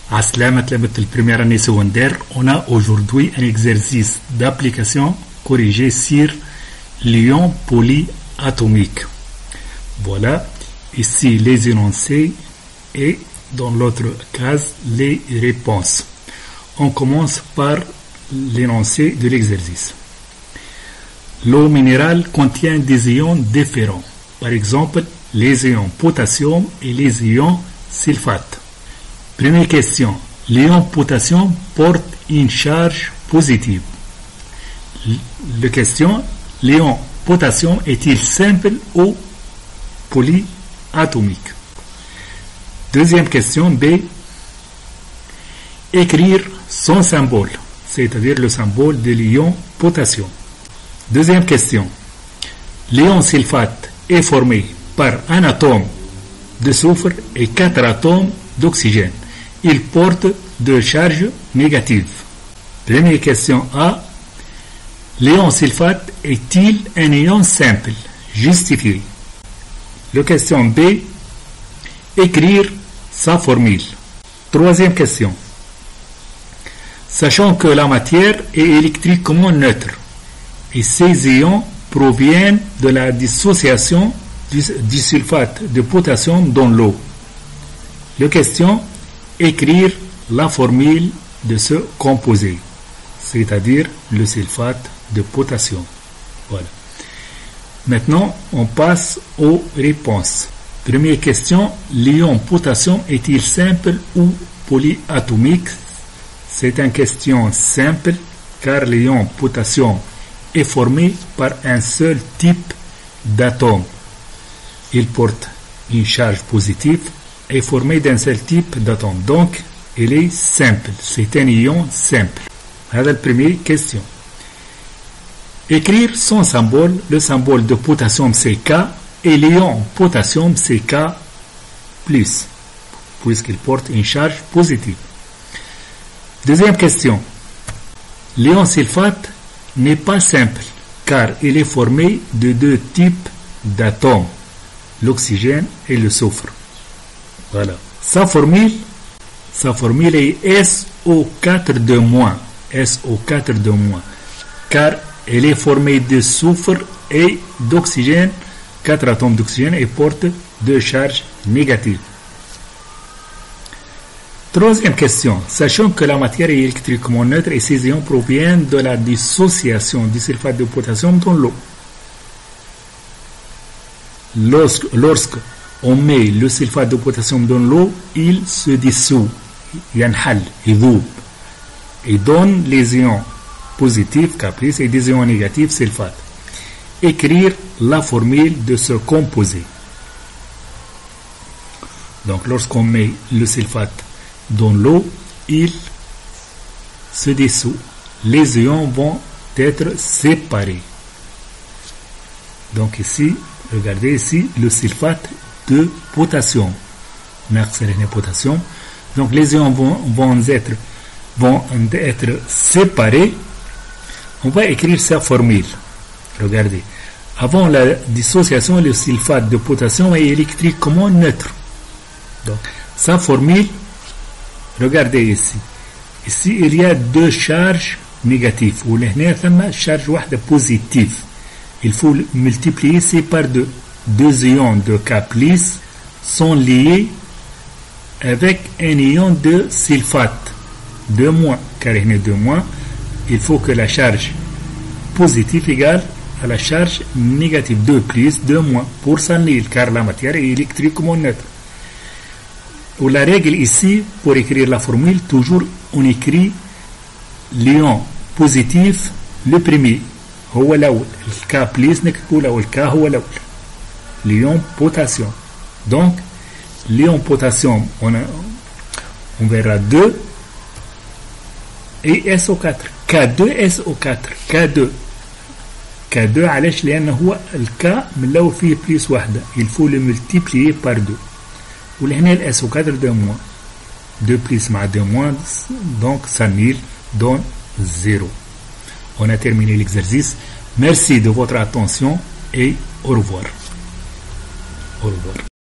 Aslam Atlabat, première année secondaire, on a aujourd'hui un exercice d'application corrigé sur l'ion polyatomique. Voilà, ici les énoncés et dans l'autre case les réponses. On commence par l'énoncé de l'exercice. L'eau minérale contient des ions différents, par exemple les ions potassium et les ions sulfate. Première question, l'ion potassium porte une charge positive. La question, l'ion potassium est-il simple ou polyatomique? Deuxième question, B. Écrire son symbole, c'est-à-dire le symbole de l'ion potassium. Deuxième question, l'ion sulfate est formé par un atome de soufre et 4 atomes d'oxygène. Il porte deux charges négatives. Première question A. L'ion sulfate est-il un ion simple? Justifié. La question B. Écrire sa formule. Troisième question. Sachant que la matière est électriquement neutre et ces ions proviennent de la dissociation du sulfate de potassium dans l'eau. La question, écrire la formule de ce composé, c'est-à-dire le sulfate de potassium. Voilà. Maintenant, on passe aux réponses. Première question, l'ion potassium est-il simple ou polyatomique? C'est une question simple car l'ion potassium est formé par un seul type d'atome. Il porte une charge positive et est formé d'un seul type d'atome. Donc, il est simple. C'est un ion simple. Voilà la première question. Écrire son symbole. Le symbole de potassium c'est K et l'ion potassium c'est K+, puisqu'il porte une charge positive. Deuxième question. L'ion sulfate n'est pas simple car il est formé de deux types d'atomes, l'oxygène et le soufre. Voilà. Sa formule est SO4-, SO4-, car elle est formée de soufre et d'oxygène, 4 atomes d'oxygène et porte deux charges négatives. Troisième question. Sachant que la matière est électriquement neutre et ces ions proviennent de la dissociation du sulfate de potassium dans l'eau. Lorsque on met le sulfate de potassium dans l'eau, il se dissout, yanhal, et donne les ions positifs, K+, et des ions négatifs, sulfate. Écrire la formule de ce composé. Donc, lorsqu'on met le sulfate dans l'eau, il se dissout. Les ions vont être séparés. Donc ici, regardez ici, le sulfate de potassium. Potassium. Donc les ions vont être séparés. On va écrire sa formule. Regardez. Avant la dissociation, le sulfate de potassium est électriquement neutre. Donc, sa formule, regardez ici. Ici, il y a deux charges négatives. Ou une charge positive. Il faut multiplier ces par deux. Deux ions de K+ sont liés avec un ion de sulfate de moins. Car il y a de moins, il faut que la charge positive égale à la charge négative. 2 plus, 2 moins pour s'annuler car la matière est électriquement neutre. Ou la règle ici, pour écrire la formule, toujours on écrit l'ion positif, le premier. هو الأول الكا بليس نكتبوا الأول الكا هو الأول l'ion potassium. Donc l'ion potassium on verra 2 et SO4 K2 SO4 K2 علاش لأنه هو الكا من الأول فيه بليس واحدة il faut le multiplier par 2 ولهنا ال SO4 2 moins 2 plus مع 2 moins donc ça donne 0. On a terminé l'exercice. Merci de votre attention et au revoir. Au revoir.